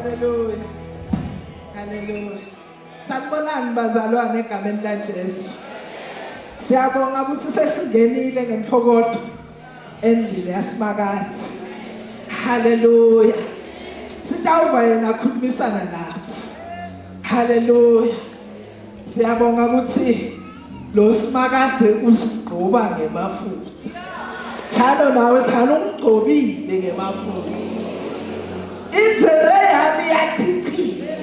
Hallelujah. Hallelujah. Sanibonani bazalwane egameni laJesu. Siyabonga ukuthi sesingenile ngemfokodo endlini yaSimakade. Hallelujah. Sitawuva yena khulumisana nathi. Hallelujah. Siyabonga ukuthi lo Simakade usigqoba ngemafutha. Njalo nawe thana ungigqobile ngemafutha. Indlela yami yachichile.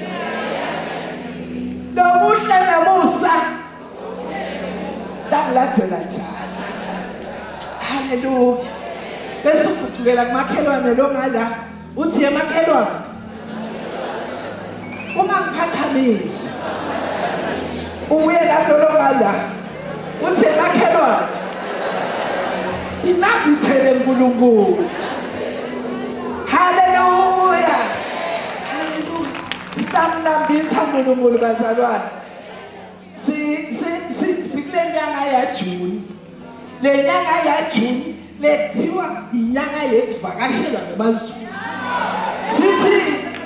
Nomuhle namusa dangilathela njalo. Hallelujah. Bese ukuthukela kumakhelwane lo ngala uthi emakhelwane ungangiphathamisi. Uye lapho lo ngala uthi emakhelwane inabithele uNkulunkulu. Hallelujah. Hallelujah. Sitamnambitha uNkulunkulu bazalwane. Sikule nyanga ya June. Le nyanga ya June lethiwa inyanga yekuvakashela ngemazulu. Sithi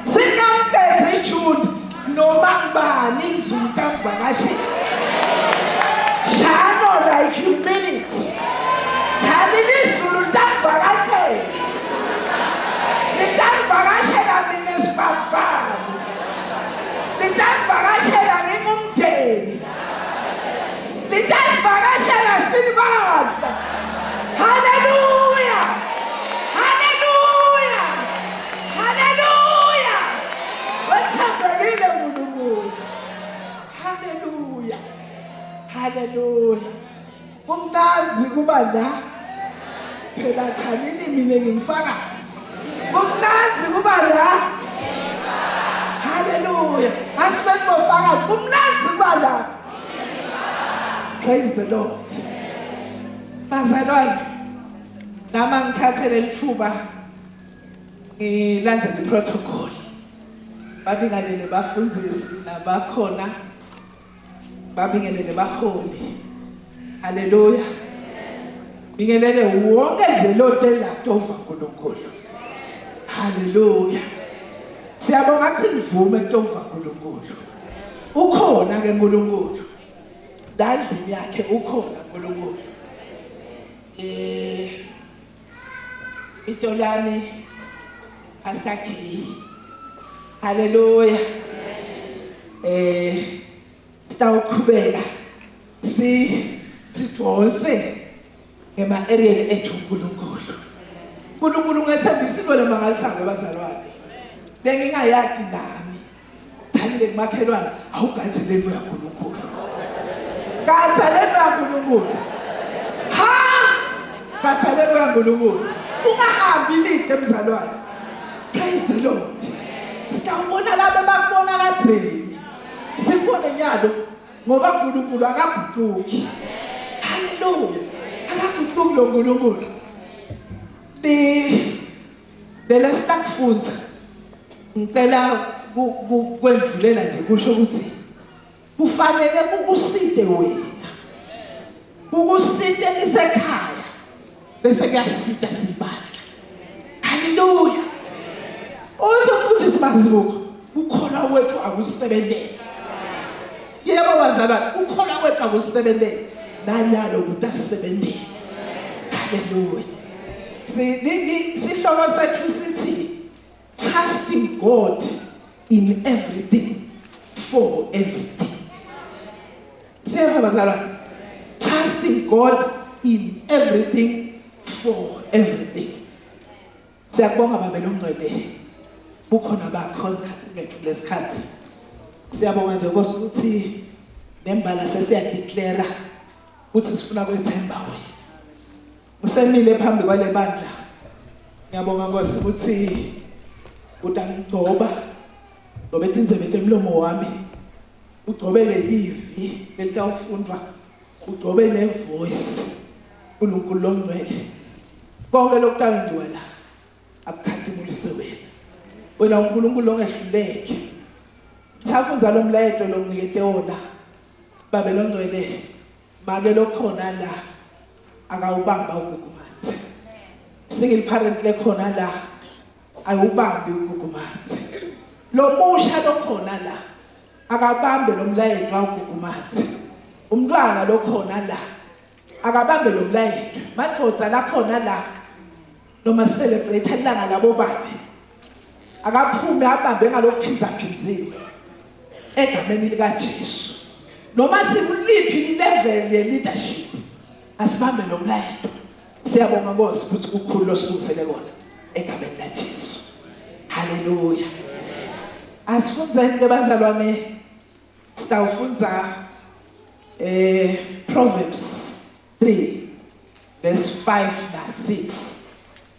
singamkeze June noma ngubani izulu kamvakashela. Shano like you mean it. Thanini izulu kamvakashela. Likamvakashela mina sibabhali. Likamvakashela ngingumdeni. Likamvakashela sinibadla. Hallelujah. Hallelujah. Hallelujah. Wethembekile uNkulunkulu. Hallelujah. Hallelujah. Kumnanzi kuba la. Phela thanini mina ngimfakazi. Kumnanzi kuba la. Hallelujah. Asibe ngofakazi. Kumnanzi kuba la. Praise the Lord. Bazalwane, nama ngithathele lithuba ngilandele iprotocol. Babingelele bafundisi nabakhona. Babingelele baholi. Hallelujah. Bingelele wonke nje lo telastova uNkulunkulu. Hallelujah. Siyabonga ukuthi nivume ukutova uNkulunkulu. Ukhona ke uNkulunkulu. Ndandlini yakhe ukhona uNkulunkulu. Itolani Pastor K. Hallelujah. Sitawuqhubeka sidonse ngema area ethu uNkulunkulu. uNkulunkulu ngethembisa into lemangalisango bazalwane. Bengingayadi nami. Thanile kumakhelwane awugatheleni uNkulunkulu. Gatheleni uNkulunkulu. Gatheleni uNkulunkulu. Ungahambi lide mzalwane. Praise the Lord. Sitawubona laba bakubona kadzeni. Sibone nyalo ngoba uNkulunkulu akaguquki. Hallelujah. Akaguquki lo uNkulunkulu. Bela stakufunda. Ngicela kwendlulela nje kusho ukuthi kufanele ukuside wena. Ukuside nisekhaya. Bese kuyasida sibandla. Hallelujah. Uzofundisa mazibuko. Ukhola wethu akusebenzele. Yebo bazalwane, ukhola wethu akusebenzele. Nanyalo ukuthi asebenzele. Hallelujah. Sihloko sethu sithi trusting God in everything for everything. Siyabona bazalwane. Trusting God in everything for everything. Siyabonga babelo ngcwele. Bukhona bakhona lesikhathi. Siyabonga nje Nkosi ukuthi nembala sesiya declare ukuthi sifuna kwethemba wena. Usemile phambi kwale bandla. Ngiyabonga Nkosi ukuthi utangigcoba ngoba etinzebe emlomo wami. Ugcobele ivi elitawufundwa. Ugcobele voice. uNkulunkulu longcwele. Konke lokuthandiwa la akukhadimulise wena. Wena uNkulunkulu ongehluleki. Safunza lo mlayeto lo ngikete wona. Babelo ngcwele make lokhona la akawubamba ugugumathe. Single parent lekhona la awubambi ugugumathe. lo musha lokhona la akabambe lo mlayethu awugugumathe umntwana lokhona la akabambe lo mlayethu madoda lakhona la noma celebrate ilanga labo babe akaphume abambe ngalokuphinzaphinziwe egameni likaJesu noma sikuliphi level ye leadership asibambe lo mlayethu siyabonga Nkosi ukuthi kukhulu losilungisele kona egameni likaJesu haleluya asifunza into bazalwane sitawufunza Proverbs 3 verse 5 na 6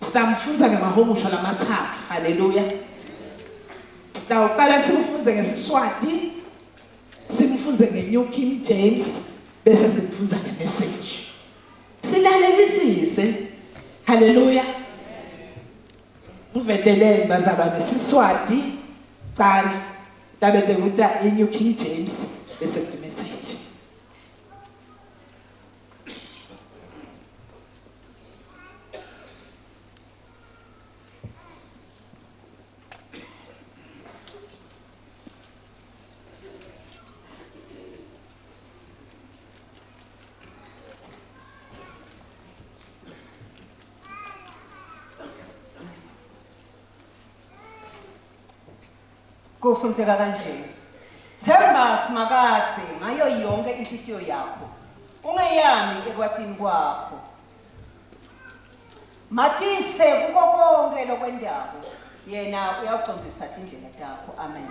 sitamfunza ngemahumusha lamathathu haleluya sitawuqala sifunze ngeSiswati simfunze ngeNew King James bese simfunza ngeMessage silalelisise haleluya uvedeleni bazalwane Siswati qala tabete kuta iNew King James bese kuMessage Kufunzeka kanje. Themba simakathe ngayo yonke inhliziyo yakho. Ungeyami ekwatini kwakho. Matise kuko konke lokwendako. Yena uyaqonzisa indlela yakho. Amen.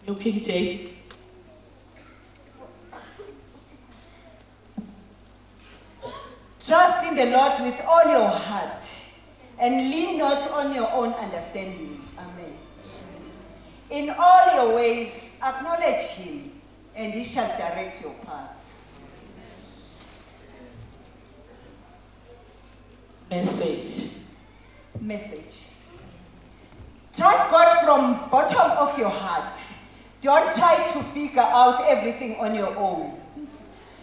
New King James. Trust in the Lord with all your heart and lean not on your own understanding. Amen. In all your ways, acknowledge him, and he shall direct your paths. Message. Trust God from bottom of your heart. Don't try to figure out everything on your own.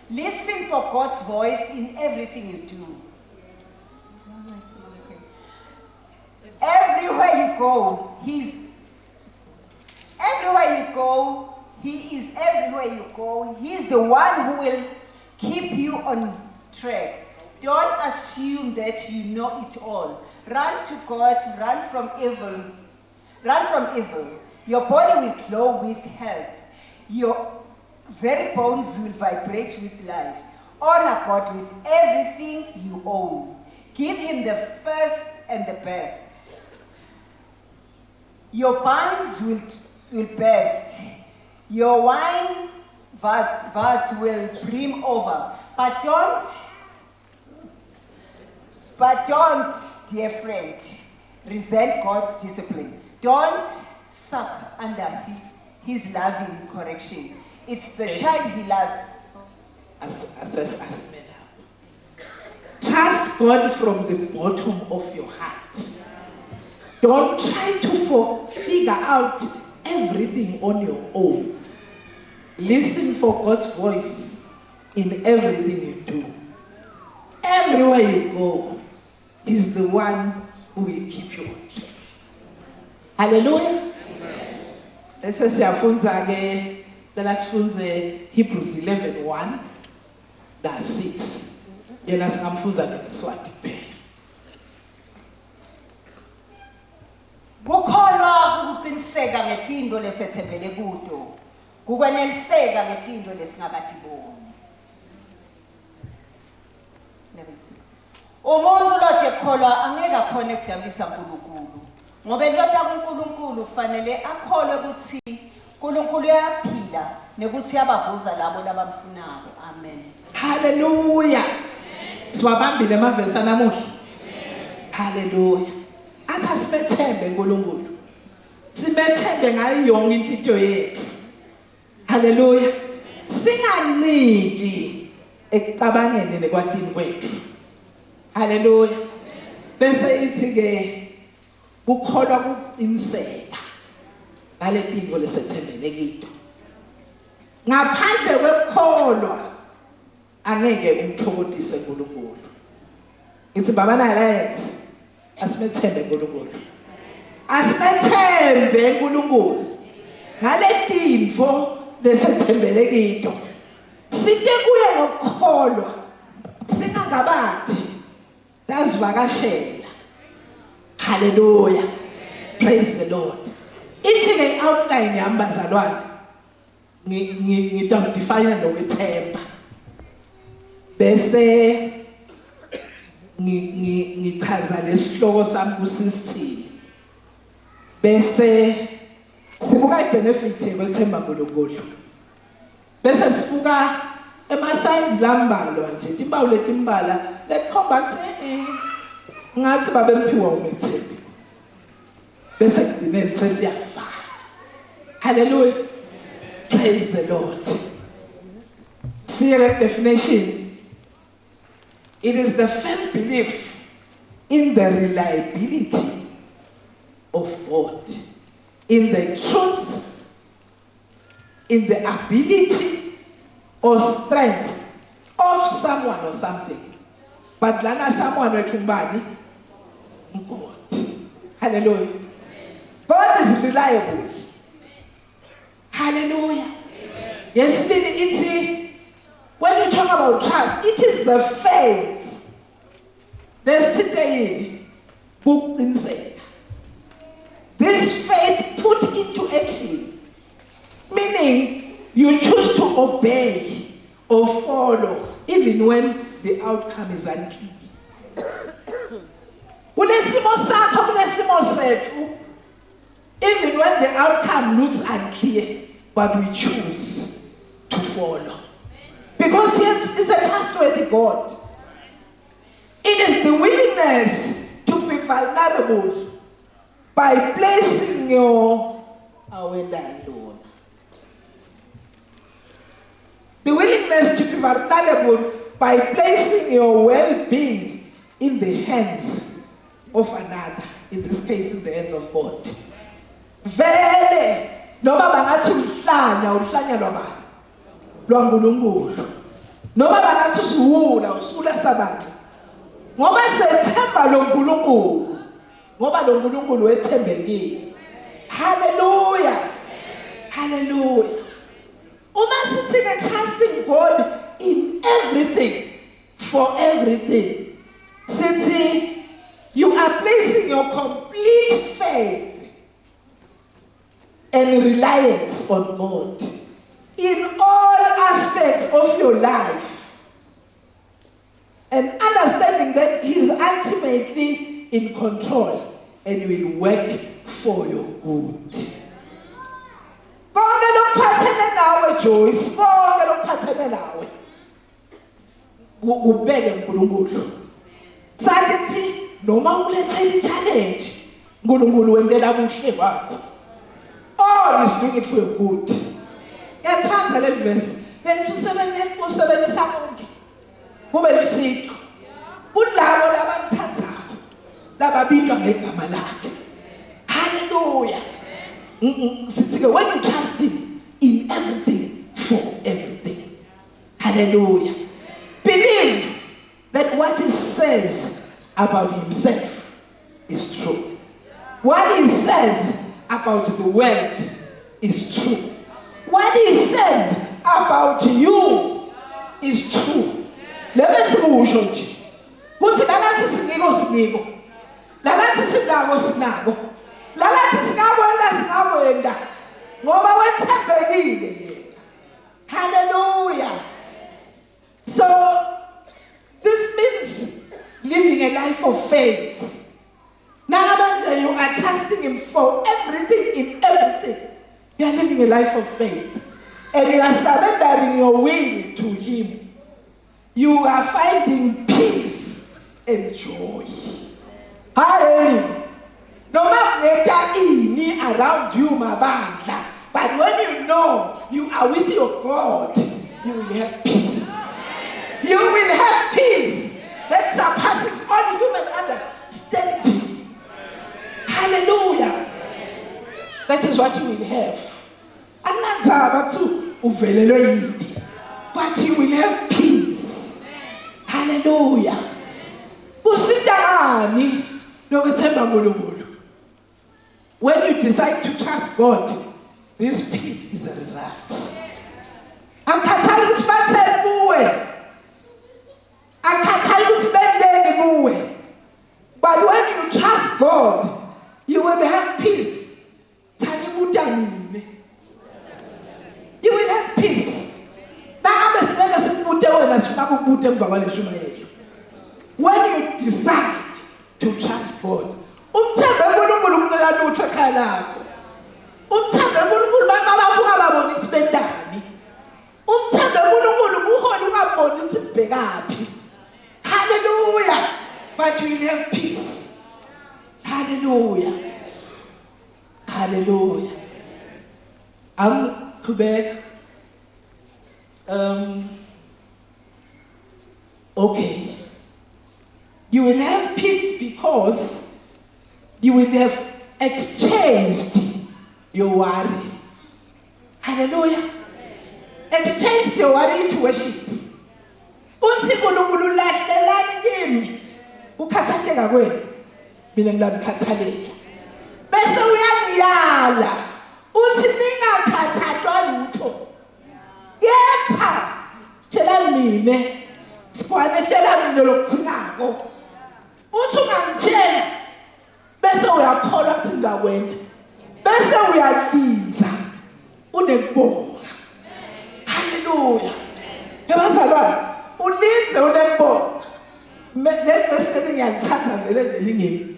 Listen for God's voice in everything you do. Everywhere you go, He is everywhere you go. He's the one who will keep you on track. Don't assume that you know it all. Run to God, run from evil. Your body will glow with health. Your very bones will vibrate with life. Honor God with everything you own. Give him the first and the best. Your barns will burst. Your wine vats will brim over. But don't, dear friend, resent God's discipline. Don't suck under his loving correction. It's the child he loves. Trust God from the bottom of your heart. Don't try to figure out everything on your own. Listen for God's voice in everything you do. Everywhere you go, He's the one who will keep you on track. Hallelujah. Let's say let's funze Hebrews 11:1 that's 6. Yena singamfunza ngeSiswati kuphela. Kukholwa ukuqiniseka ngetinto lesethembele kuto. Kukweneliseka ngetinto lesingakadiboni. 11:6. Umuntu lode kholwa angeke akhone ukujabulisa uNkulunkulu. Ngoba lodwa kuNkulunkulu kufanele akholwe ukuthi uNkulunkulu uyaphila nekuthi yabavuza labo labamfunako. Amen. Hallelujah. Siwabambile amavesi namuhla. Hallelujah. Athi sibethembe uNkulunkulu. Sibethembe ngayo yonke inhliziyo yethu. Hallelujah. Singanciki ekucabangeni nekwatini kwethu. Hallelujah. Bese ithi ke ukukholwa kuqiniseka ngaletinto lesethembele kito. Ngaphandle kwekholwa angeke umthokozise uNkulunkulu. Ngithi Baba Alliance asimethembe uNkulunkulu. Asimethembe uNkulunkulu. Ngale tinfo lesethembele kinto. Sike kuye ngokukholwa. Singangabathi dasivakashela. Hallelujah. Praise the Lord. Ithi ke outline yami bazalwane. Ngidefine nokwethemba. Bese ngichaza lesihloko sami kusisithini. Bese sibuka ibenefit yokwethemba uNkulunkulu. Bese sibuka ema-signs lambalwa nje, timpawu letimbala letikhomba ukuthi ngathi babemphiwa umethembe. Bese kugcineni sesiyafana. Hallelujah. Praise the Lord. See the definition. It is the firm belief in the reliability of God, in the truth, in the ability or strength of someone or something. But lana someone wetumbani, God. Hallelujah. God is reliable. Hallelujah. Yes, it's when you talk about trust, it is the faith. Let's sit booked inside. This faith put into action, meaning you choose to obey or follow, even when the outcome is unclear. Even when the outcome looks unclear, but we choose to follow. Because He is a trustworthy God. It is the willingness to be vulnerable by placing your alone. The willingness to be vulnerable by placing your well-being in the hands of another, in this case in the hands of God. Vele noma bangathi uhlanya lwaNkulunkulu. Noma bangathi usula sabantu. Ngoba sethemba lo Nkulunkulu. Ngoba lo Nkulunkulu wethembekile. Hallelujah. Hallelujah. Uma sithi trusting God in everything, for everything. Sithi you are placing your complete faith and reliance on God in all aspects of your life, and understanding that He is ultimately in control and will work for your good. Bonke lokuphathene nawe Joyce, bonke lokuphathene nawe ubeke uNkulunkulu. Sathi noma ulethele challenge, uNkulunkulu wentela kuhle kwakho. Oh, He's doing it for your good. Yathanda le verse. Lethu usebenzisa konke. Kube lusito. Kulabo labamthandayo, lababizwa ngegama lakhe. Hallelujah. When you trust Him in everything, for everything. Hallelujah. Believe that what He says about Himself is true. What He says about the world is true. What He says about you is true. Let me sikusho nje. Kuthi lalathi siniko. Lalathi sinako. Lalathi singawenda. Ngoba wethembekile yena. Hallelujah. So this means living a life of faith. Now you are trusting Him for everything in everything. You are living a life of faith. And you are surrendering your will to Him. You are finding peace and joy. Hallelujah. No matter any around you, mabandla, but when you know you are with your God, you will have peace. You will have peace that surpasses all human understanding. Hallelujah. That is what you will have. But you will have peace. Hallelujah. inani lokuthemba uNkulunkulu. When you decide to trust God, this peace is a result. Akhathali ukuthi bathele kuwe. Akhathali ukuthi bendele kuwe. But when you trust God, you will have peace. Thani butamine. You will have peace. When you decide to trust God, hallelujah. But you will have peace. Hallelujah. Hallelujah. I'm Quebec. Okay. You will have peace because you will have exchanged your worry. Hallelujah. Exchange your worry to worship. UNkulunkulu lahlelani kimi. Ukhathaleka kwenu. Mina ngilakhathaleka. Bese uyangiyala. Uthi ningakhathalwa lutho. Yepha. Tshela mine. Sikwane tshela mine lokuthinako. Uthi ungangitshela. Bese uyakholwa ukuthi ngakwenza. Bese uyalinza. Unebonga. Hallelujah. Yabazalwane, ulinze unebonga. Lesi ngiyalithanda vele nje lingimi.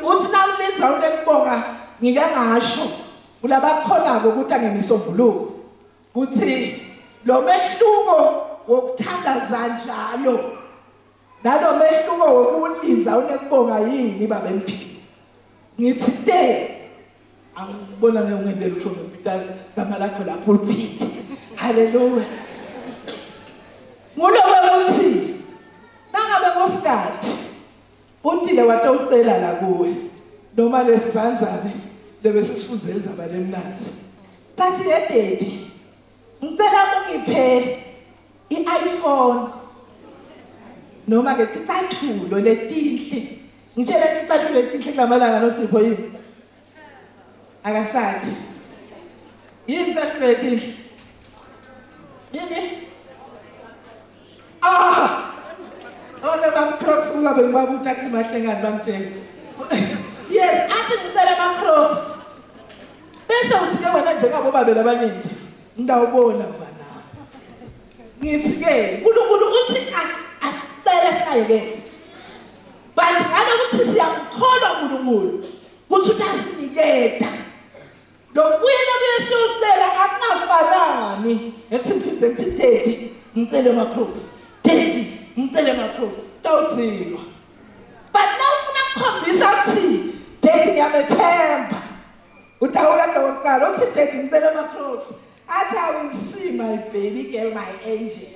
Uthi na ulinza unebonga ngike ngasho kulabakhona ukuthi angenisombuluko. Uthi lo mehluko wokuthandaza njalo nalo mehluko wokulinza unekubonga yini baba emphizi. Ngithi angibona ngiyongendela uthombe Peter gama lakho la pulpit. Hallelujah. Ngulowe uthi nangabe nkosikazi untile watawucela la kuwe noma lesizanzane lebe sisifundze indzaba lemnanzi. Tathi yededi ngicela ungiphe i-iPhone noma ke ticathulo letinhle. Ngitshela ticathulo letinhle kulamalanga noSipho yini? Akasathi. Yini ticathulo letinhle? Yini? Oke bam-Crocs ungabe ngibabuta kuthi mahlengani bangitshela. Yes, athi ngicela ama-Crocs. Bese uthi-ke wena njengabo babeli abaningi ngidawubona bana. Ngithi-ke uNkulunkulu uthi asicele singayekeli. But ngalokuthi siyamkholwa uNkulunkulu ukuthi utasiniketa. Lokuyela kuyesocela akunafanani. Ethi ngiphize ngithi Daddy ngicela ama-Crocs. Daddy ngicela ama-Crocs. Tawuthilwa. But nawufuna ukukhombisa ukuthi Daddy ngiyamethemba. Utawuya lokuqala uthi Daddy ngicela ama-Crocs. Athi I will see my baby girl, my angel.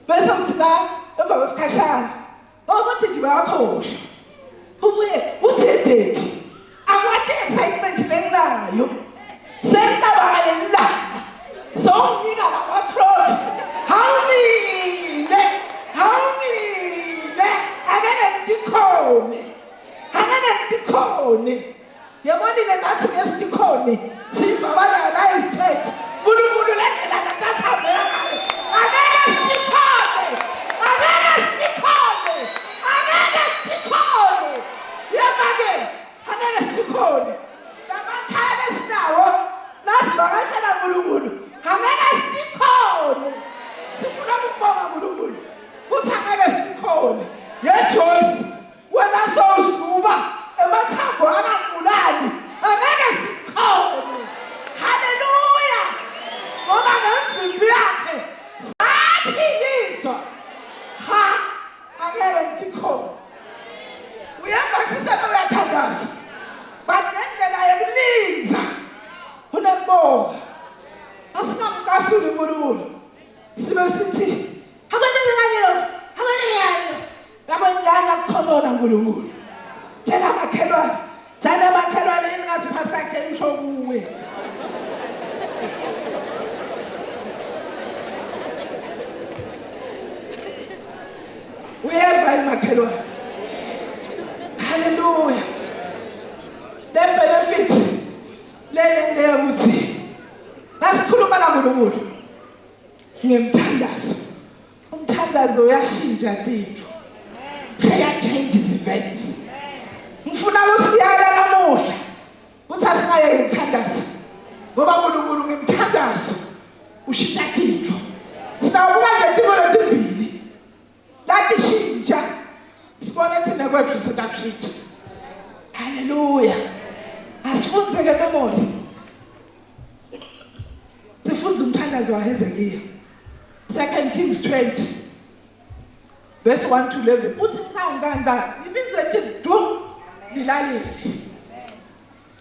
Bese uthi la emva kwesikhashana ukuthi nje bayakhohlwa. Ubuye uthi Daddy akwati excitement lenayo. Sengicabangale la. Songika lama-Crocs. Hawunile. Angeke ndikhone. Yabonile nathi ngesikhone. Sibabala la is-church. uNkulunkulu lendlela nakasihambela ngayo. Angeke sikhone. Yabake, angeke sikhone. Lamakhaya esinawo nasivakashela uNkulunkulu. Angeke sikhone. Sifuna ukubonga uNkulunkulu. Uthi angeke sikhone. Yejoyce wena sowuzuba emathambo akagulani. Angeke sikhone. Hallelujah. Ngoba ngemvimbi yakhe saphikiswa. Angeke ndikhone. Uyamba sisebe uyathandaza. But ngendlela yokulinza unebonga. Asingamkasuli uNkulunkulu. Sibe sithi akwenzakalelo. Lakwenzanga kukhona uNkulunkulu. Tshela makhelwane. Thana makhelwane ingathi pastor akhe usho kuwe. Uyeva imakhelwane. Hallelujah. The benefit leyendele ukuthi nasikhuluma naNkulunkulu ngemthandazo. Umthandazo uyashintsha into. Prayer changes events. Ngifuna usiyala namuhla uthi asingaye ngemthandazo. Ngoba uNkulunkulu ngemthandazo ushintsha into. Sitawubuka ngetimo letimbili. Lathi shintsha. Sibone thina kwethu sitashintsha. Hallelujah. Asifunze ke memory. Sifunze umthandazo waHezekiya. 2 Kings 20 verse 1 to 11. Uthi nganganda ibinze ethi do lilalele.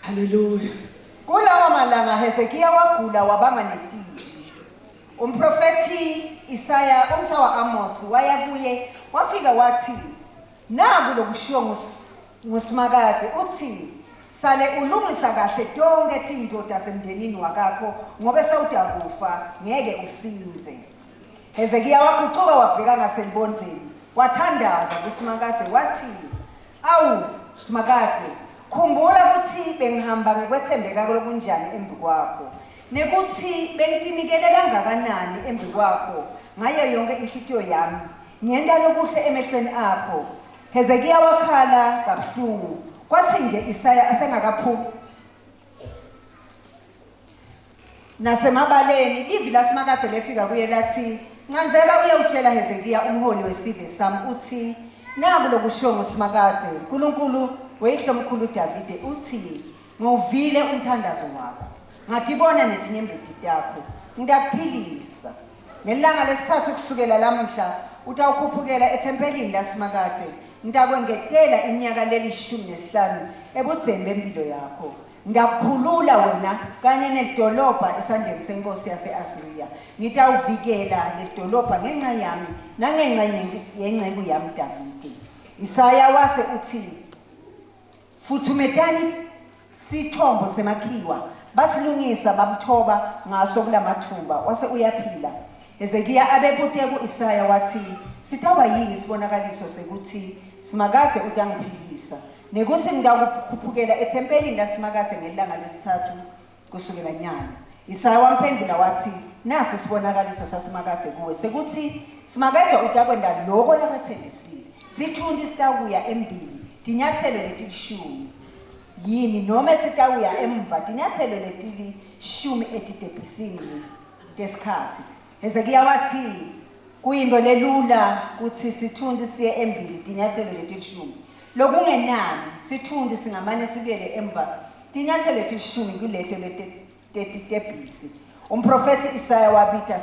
Hallelujah. Kulawa malanga Hezekiya wagula wabanga netili. Umprofeti Isaya umsawa Amos wayabuye wafika wathi naku lokushiwo nguSimakade uthi sale ulungisa kahle tonke izinto tasemndenini wakakho ngoba sewudakufa ngeke usinze. Hezekiya waguquka wabheka ngaselibonzeni wathandaza kuSimakade wathi awu Simakade khumbula ukuthi bengihamba ngekwethembeka lokunjani embi kwakho nekuthi bengitinikele kangakanani embi kwakho ngayo yonke inhlitiyo yami ngiyenda lokuhle emehlweni akho. Hezekiya wakhala kabuhlungu kwathi nje Isaya asengakaphumi nasemabaleni ivi laSimakade lefika kuye lathi nganzela uyawutshela Hezekiya umholi wesizwe sami uthi naku lokushiwo nguSimakade uNkulunkulu weyihlomkhulu uDavide uthi ngovile umthandazo wakho ngatibona netinyembeti takho ngidakuphilisa ngelanga lesithathu kusukela lamhla utawukhuphukela ethempelini laSimakade ngidakwengetela iminyaka leli-15 ebudzeni bempilo yakho ndakukhulula wena kanye nedolobha esandleni senkosi yase-Asiriya ngitawuvikela ledolobha ngenxa yami nangenxa yenceku yami Davide. Isaya wase uthi futhumetani sithombo semakhiwa basilungisa babuthoba ngaso kulamathumba wase uyaphila. Hezekiya abebude ku-Isaya wathi sitaba yini isibonakaliso sekuthi Simakade utangiphilisa nekuthi ngidakukhuphukela ethempelini laSimakade ngelanga lesithathu kusukela nyanga. Isaya wamphendula wathi nasi isibonakaliso saSimakade kuwe sekuthi Simakade utakwenda lokho lakathembisile sithundi sitakuya embili tinyathelo letilishumi yini noma sitawuya emva tinyathelo letilishumi etidebhisini tesikhathi. Hezekiya wathi kuyinto lelula kuthi sithundi siye embili tinyathelo letilishumi lokungenani sithundi singamane sibuyele emva tinyathelo letilishumi kuleto letidebhisi. Umprofeti Isaya wabita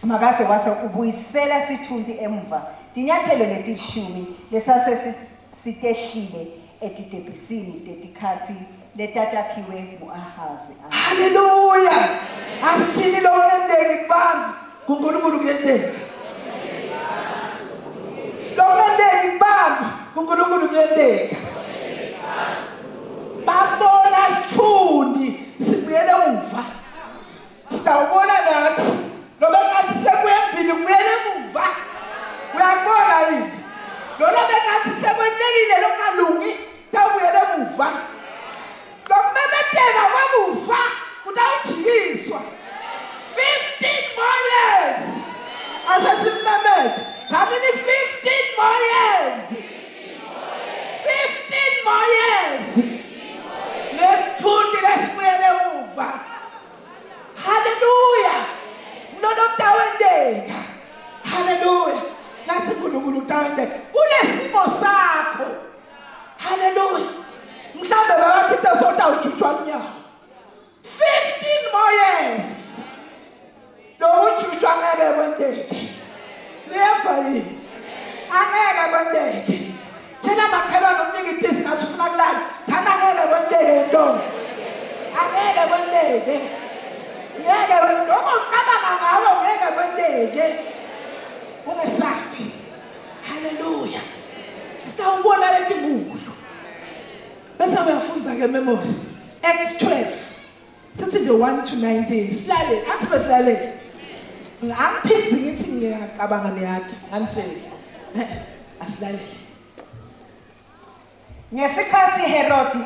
Simakade wase ubuyisela sithundi emva tinyathelo letilishumi lesase sitehlile etidebhisini tetikhathi letatakhiwe nguAhazi. Hallelujah. Asithini lo mendeki kubantu kuNkulunkulu kuyendeka. Lo mendeki kubantu kuNkulunkulu kuyendeka. Babona sithundi sibuyele umva. Sitawubona nathi loba ngathi sekuyembili kubuyele umva. Uyabona yini? Loba ngathi sekwendekile lokungalungi tawubuyele umva. Lokumemetheka kwakufa kutawujikiswa 15 more years. Asesimemete thamini 15 more years. 15 more years. Lesithundi lesibuyele umva. Hallelujah. Mnono utawendeka. Hallelujah. Nasi uNkulunkulu utawendeka kulesimo sakho. Hallelujah. Mhlambe bathi tasota ujutshwa nyawo 15 more years. Lo ujutshwa ngeke kwendeke. Niyeva yini? Angeke kwendeke. Thina makhelwane umnika itisi ngathi ufuna kulala. Thana ngeke kwendeke ntombi. Angeke kwendeke. Ngeke kwendeke. Noma ucabanga ngawo ngeke kwendeke. Ungesabi. Hallelujah. Sitawubona leti buku. Bese uyafunda ke memory. Acts 12. Sithi nje 1 to 19. Silale, athi besilale. Angiphindi ngithi ngiyacabanga niyakhe, ngantshela. Asilale. Ngesikhathi Herodi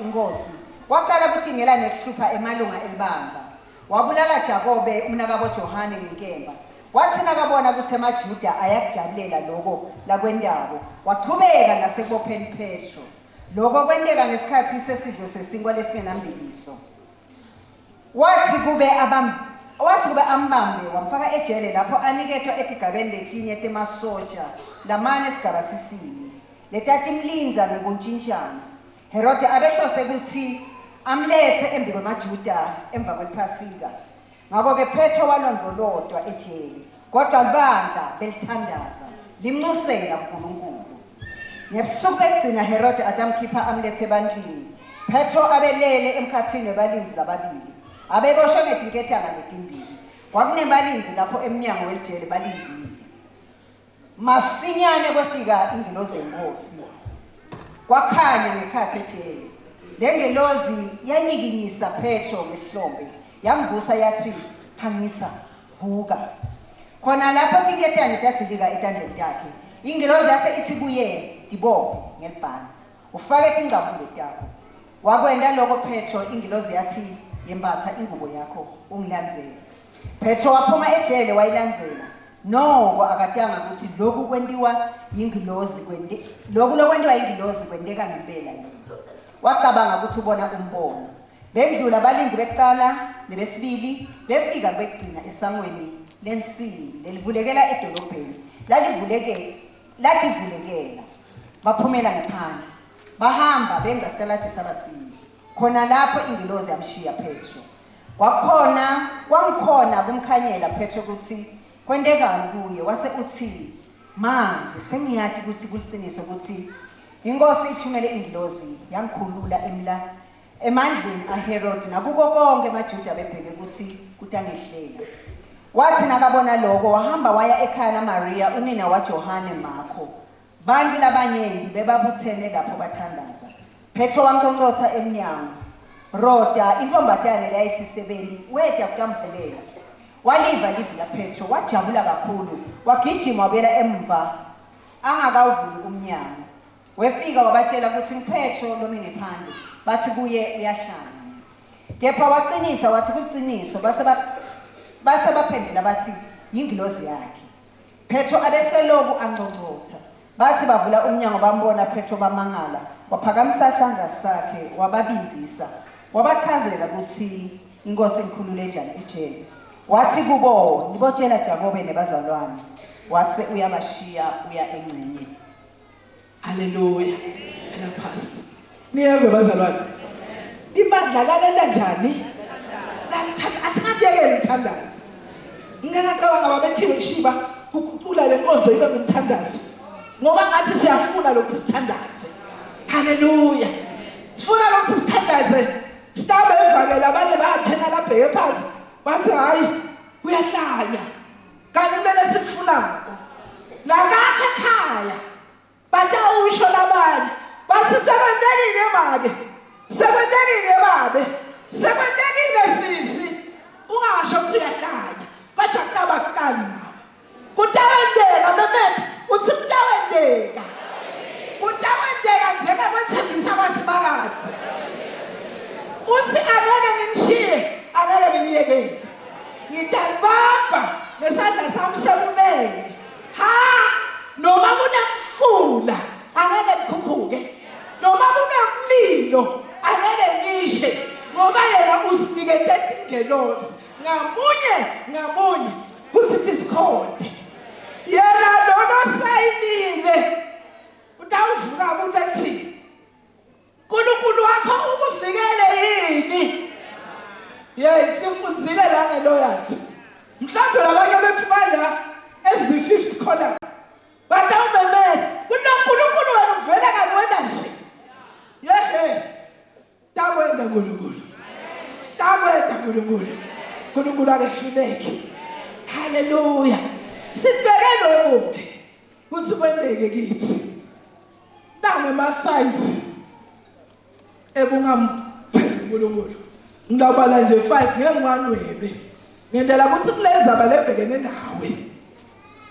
inkosi waqala ukuthingela nekuhlupha emalunga elibandla. Wabulala Jakobe umnakabo Johane ngenkemba. Wathi nakabona ukuthi amaJuda ayakujabulela lokho lakwendabo, waqhubeka nasekubopheni Petro. Lokho kwenteka ngesikhathi sesidlo sesinkwa lesingenambiliso. Wathi kube ambambe wamfaka ejele lapho anikethwa etigabeni letinye temasotsha lamane esigaba sisini letatimlinza ngekuntshintshana. Herode abehlose ukuthi amlethe embi kwamaJuda emva kwePhasika. Ngakho-ke Petro walondolodwa ejele, kodwa libandla belithandaza limnxusela uNkulunkulu. Ngebusuku begcina Herode atamkhipha amlethe ebantwini. Petro abelele emkhathini webalinzi lababili, abeboshwe ngetinketanga letimbili. Kwakunebalinzi lapho emnyango wejele balinzile. Masinyane kwafika ingilosi yenkosi. Kwakhanya ngekhathi ejele. Le ngilosi yanyikinyisa Petro ngehlombe, yamvusa yathi, "Phangisa, vuka." Khona lapho tinketane tadzilika etandleni takhe, ingilosi yase ithi kuye, "Dibophe ngelibhande, ufake tingcabule takho." Wakwenda lokho Petro, ingilosi yathi, "Yembatha ingubo yakho ungilandzele." Petro waphuma ejele wayilandzela. Noko akatanga ukuthi lokhu lokwendiwa yingilosi kwendeka ngempela yini. Wacabanga ukuthi ubona umbono. Bendlula abalinzi becala nebesibili befika begcina esangweni lensimbi lelivulekela edolobheni. Lativulekela. Baphumela ngaphandle. Bahamba benza isiteladi sabasini. Khona lapho ingilosi yamshiya Petro. Kwangikhona kumkhanyela Petro ukuthi kwendekani kuye. Wase uthi, "Manje sengiyathi ukuthi kuliqiniso ukuthi inkosi ithumele ingilosi yangikhulula emandleni aHerodi nakuko konke amaJuda bebheke ukuthi kutangehlela." Wathi nakabona lokho wahamba waya ekhaya laMaria unina waJohane Marko. Bantu labanyenti bebabuthene lapho bathandaza. Petro wamconcotha emnyango. Roda intombatane layisisebenzi weda kukamvulela. Waliva livi la Petro wajabula kakhulu, wagijima wabuyela emva angakawuvuli umnyango. Wefika wabatshela ukuthi uPetro lomi ngephandle, bathi kuye uyahlanya. Kepha waqinisa wathi kuliqiniso, base baphendula bathi yingilosi yakhe. Petro abeseloku anconcotha. Bathi bavula umnyango bambona Petro bamangala, waphakamisa isandla sakhe wababinzisa. Wabachazela ukuthi inkosi imkhulule njani ejele. Wathi kubo, "Ngibotshela Jakobe nebazalwane." Wase uyabashiya uya engcenye. Haleluya. Phasi. Niyeve bazalwane. Ibandla lalela njani? Asingabiyekeli umthandazo. Ngingacabanga babethile kushiba ukucula lenkonzo ibe ngumthandazo. Ngoba ngathi siyafuna lokhu sithandaze. Haleluya. Sifuna lokhu sithandaze. Sitabe evakela abanye bayathena labheke phansi. Bathi hayi uyahlanya. Kanti kumele sikufunako. Nakapha ekhaya. Batawusho labanye. Bathi sekwendekile make. Sekwendekile babe. Sekwendekile sisi. Ungasho ukuthi uyahlanya. Bathi akaba kukali nawe. Kutawendeka memephi. Uthi kutawendeka. Kutawendeka njengokwethembisa abasifakazi. Uthi angeke ngimshiye, angeke ngimyekele. Ngidalibamba nesandla sami sekunene. Noma kunemfula angeke ngikhuphuke. Noma kunemlilo angeke ngishe. Ngoba yena usinikete ingelosi. Ngamunye kuthi disikhonde. Yena lona sayinile. Utawuvuka umuntu ethi uNkulunkulu wakho ukuvikele yini? Sifundzile la ngeloyathi. Mhlawumbe labanye bethu bala ezi-5th column. Batawumemele. uNkulunkulu wena uvele kanwena nje. Takwenda uNkulunkulu. Takwenda uNkulunkulu. uNkulunkulu akehluleke. Haleluya. Sibheke lokho kuthi kwendeke kithi. Nange ma-size ebungamthembi uNkulunkulu. Ngilabala nje 5 ngengiwanwebe. Ngendlela ukuthi kulenza balebhekene nawe.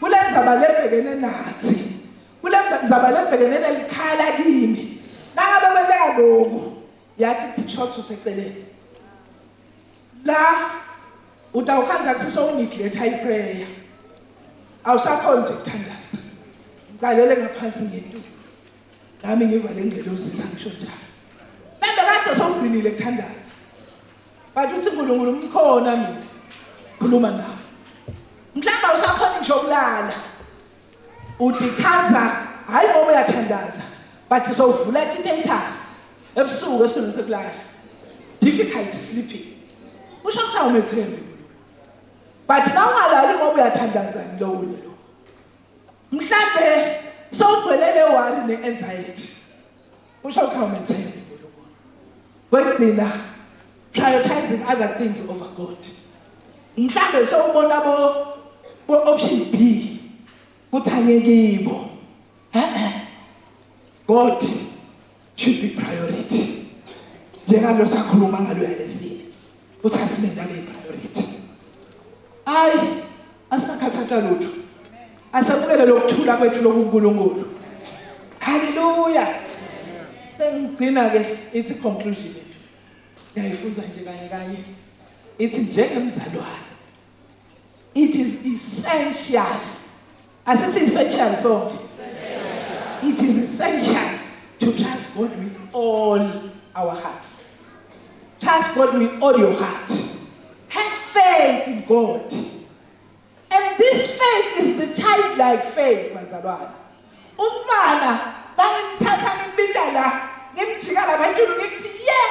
Kulenza balebhekene nathi. Kulenza ngizaba lebhekene nelikhala kimi nangabe beleka lokhu yathi TikTok useceleni la utawukhanda kusiso uneglect high prayer awusakhona nje ukuthandaza ngicalele ngaphansi ngentulo nami ngivale ngelosi sangisho njalo manje kade sowugcinile ukuthandaza bathi uthi uNkulunkulu umkhona mina khuluma nawe mhlawumbe awusakhona ngisho ukulala udikhanza hayi ngoba uyathandaza but sowuvula i-status ebusuku esikhona sekulala difficult sleeping usho ukuthi awumethembi but nawungalali ngoba uyathandaza lowo lo mhlambe sowugcwelele worry ne-anxiety usho ukuthi awumethembi kwegcina prioritizing other things over God mhlambe sowubona bo option B kuthangekibo God should be priority njengalo sakhuluma ngalo yalesini uthasimenda le priority ayi asakhathatha lutho asabukele lokuthula kwethu lokuNkulunkulu haleluya sengigcina ke ithi conclusion yayifunza nje kanye ithi njengemzalwane it is essential asithi essential sonke it is essential to trust God with all our hearts. Trust God with all your heart. Have faith in God. And this faith is the childlike faith, bazalwane. Umntwana bangimthatha ngimbita la, ngimjika la phezulu ngithi ye,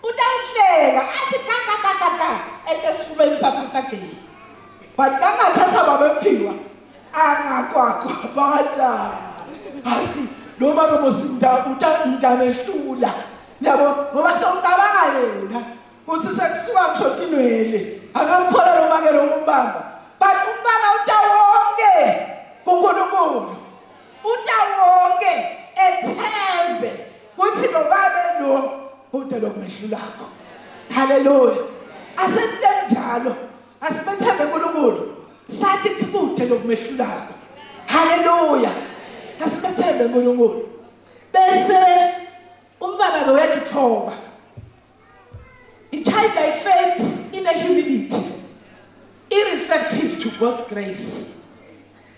utawuhleka athi ka esifubeni sakho sageni. But bangathatha babemphiwa angakwakwa bala. Athi noma ke mosinda utandamehlula yabo ngoba sewucabanga yena uthi sekusuka ngisho tinwele akamkhola noma ke lokumbamba but umbanga utawonke kuNkulunkulu utawonke ethembe kuthi lobabe lo ude lokumehlulako haleluya asente njalo asibethembe uNkulunkulu sathi kude lokumehlulako haleluya asibethembe uNkulunkulu bese umbaba lo uyathoba childlike faith in a humility irreceptive to God's grace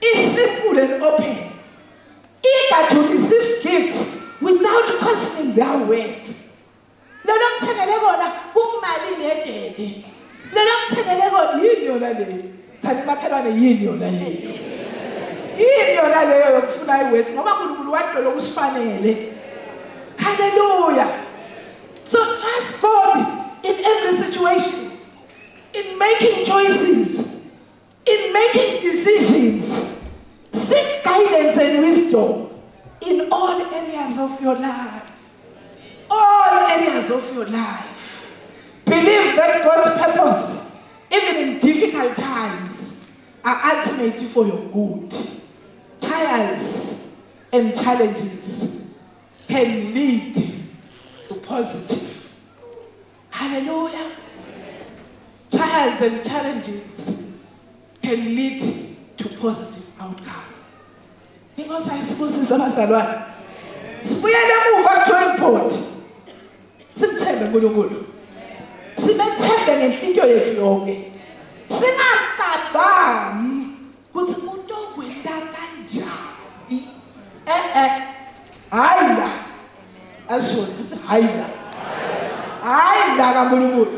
is simple and open eager to receive gifts without questioning their worth lelo ngithengele kona kumali nedede lelo ngithengele kona yini yona le thani makhelwane yini yona leyo yini yona leyo yokufuna iwethu ngoba uNkulunkulu wathi lokusifanele hallelujah so trust God in every situation in making choices in making decisions seek guidance and wisdom in all areas of your life believe that God's purpose even in difficult times are ultimately for your good. Trials and challenges can lead to positive. Hallelujah. Trials and challenges can lead to positive outcomes. Because I suppose it's abazalwane. Sibuyele emuva ku-drawing board. Simthembe uNkulunkulu. Simethembe ngenhliziyo yethu yonke. Singacabangi ukuthi umuntu okwenza kanjani. Hayi la. Asho sithi hayi la. Hayi la kaNkulunkulu.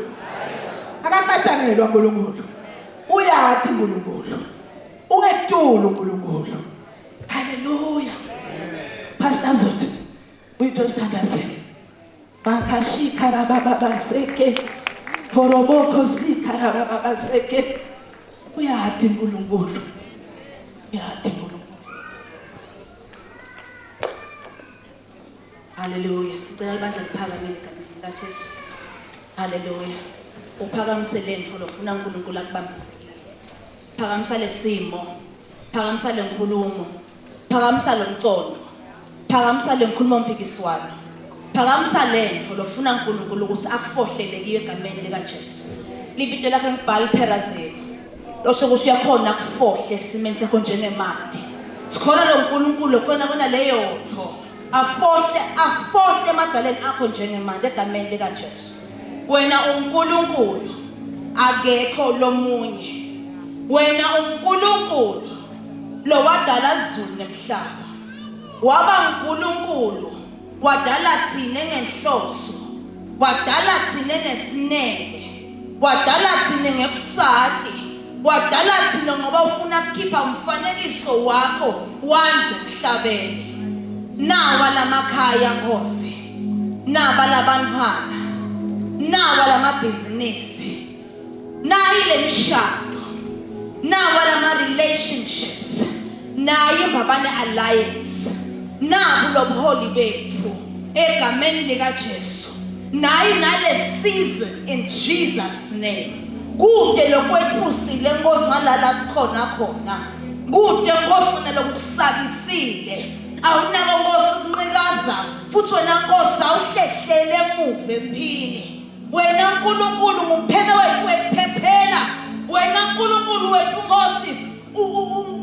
Akacatshangelwa uNkulunkulu. Uyathi uNkulunkulu. Ungetulu uNkulunkulu. Hallelujah. Pastor Zot, we don't stand ourselves. Bakashi karababa seke. Poroboko si karababa seke. Uyathi uNkulunkulu. Uyathi uNkulunkulu. Hallelujah. Ngicela abantu baphakamele igama likaJesu. Hallelujah. Uphakamise lento lofuna uNkulunkulu akubambisele. Phakamisa lesimo. Phakamisa lenkulumo. Phakamisa lomcondo. Phakamisa lenkulumo mpikiswano. Phakamisa lento lofuna uNkulunkulu ukuthi akufohlele kiyo egameni likaJesu. Libito lakhe ngibhala pherazini. Losho ukuthi uyakhona ukufohle simeni sakho njengemali. Sikholwa lo nkulunkulu khona leyo ntho. Afohle emadwaleni akho njengemanje egameni likaJesu. Wena uNkulunkulu akekho lomunye. Wena uNkulunkulu lo wadala izulu nemhlaba. Waba uNkulunkulu wadala thina ngenhloso. Wadala thina ngesineke. Wadala thina ngekusadi. Wadala thina ngoba ufuna ukukhipha umfanekiso wakho wanze emhlabeni. Nawa lamakhaya Nkosi. Naba labantwana. Nawa lamabhizinisi. Nayi lemishado. Nawa lama-relationships. Nayi imbabane alliance. Nabu lobuholi bethu egameni likaJesu. Nayi nale season in Jesus name. Kude lokwethusile Nkosi ngalala sikhona khona. Kude Nkosi mina lokusabisile. Awunako Nkosi ukunqikaza futhi wena Nkosi awuhlehlele emuva emphini. Wena uNkulunkulu ngumpheme wethu wekuphephela. Wena uNkulunkulu wethu Nkosi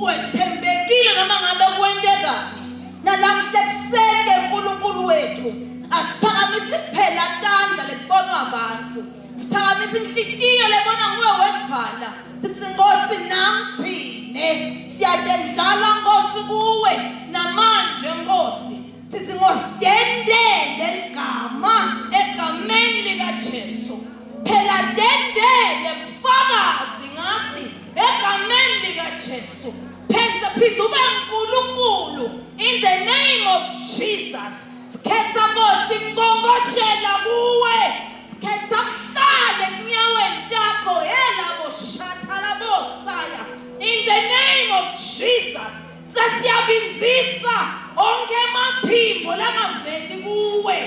wethembekile noma ngabe kwentekani. Nalamhla kuseke uNkulunkulu wethu asiphakamise kuphela tandla lebonwa abantu. Siphakamise inhliziyo lebona nguwe wethwana. Sithi Nkosi namthine siyadendlala Nkosi kuwe namanje Nkosi. Sithi Nkosi dendele igama egameni likaJesu. Phela dendele bufakazi ngathi egameni likaJesu. Phenza phinde ube uNkulunkulu in the name of Jesus. Sikhetha Nkosi ngongoshela kuwe. Sikhetha kuhlale kunyaweni takho yelabo shathala bosaya. In the name of Jesus. Sesiyabinzisa onke amaphimbo langaveli kuwe.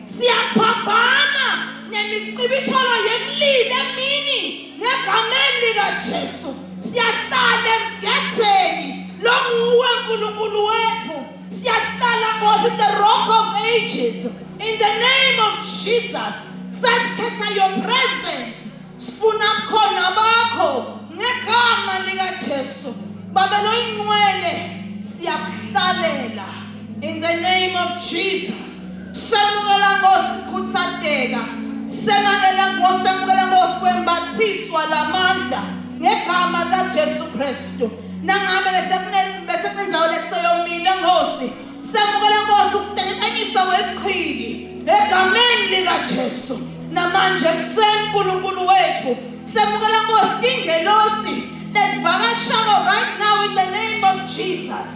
Siyaphambana nemiqibisholo yemlilo emini ngegameni likaJesu. Siyahlala emgetheni lo nguwe uNkulunkulu wethu. Siyahlala Nkosi the rock of ages. In the name of Jesus. Sasikhetha your presence. Sifuna khona bakho ngegama likaJesu. Baba lo ingcwele siyakuhlalela in the name of Jesus. Semukela Nkosi ukuthatheka. Semukela Nkosi kwembathiswa lamandla ngegama likaJesu Kristu. Nangabe besekunenzawo leseyomile Nkosi. Semukela Nkosi ukutekanyiswa kweqhili egameni likaJesu. Namanje kuseni uNkulunkulu wethu. Semukela Nkosi ingelosi lesivakashalo right now in the name of Jesus.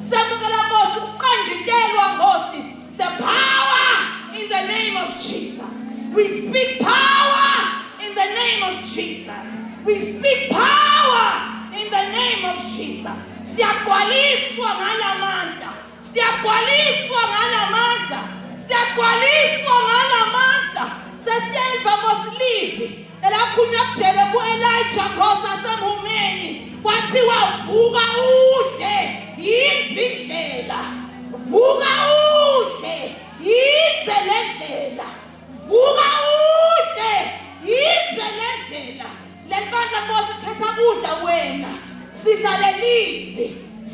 Semukela Nkosi ukuqanjitelwa Nkosi. The power in the name of Jesus. We speak power in the name of Jesus. We speak power in the name of Jesus. Siyakwaliswa ngalamandla. Siyakwaliswa ngalamandla. Siyakwaliswa ngalamandla. Sesiyenza Nkosi livi. Elakhunywa kujele ku-Elijah Nkosi asemhumeni. Kwathiwa vuka udle yinzi indlela. Vuka udle yinze lendlela. Vuka udle yinze lendlela. Lelibandla Nkosi khetha kudla wena.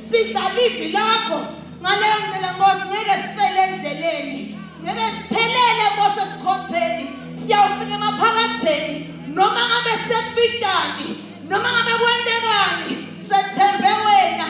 Sidla livi lakho. Ngaleyo ndlela Nkosi ngeke sifele endleleni. Ngeke siphelele Nkosi esikhotheni. Siyawufika emaphakatheni noma ngabe sekubidani noma ngabe kwentekani. Sethembe wena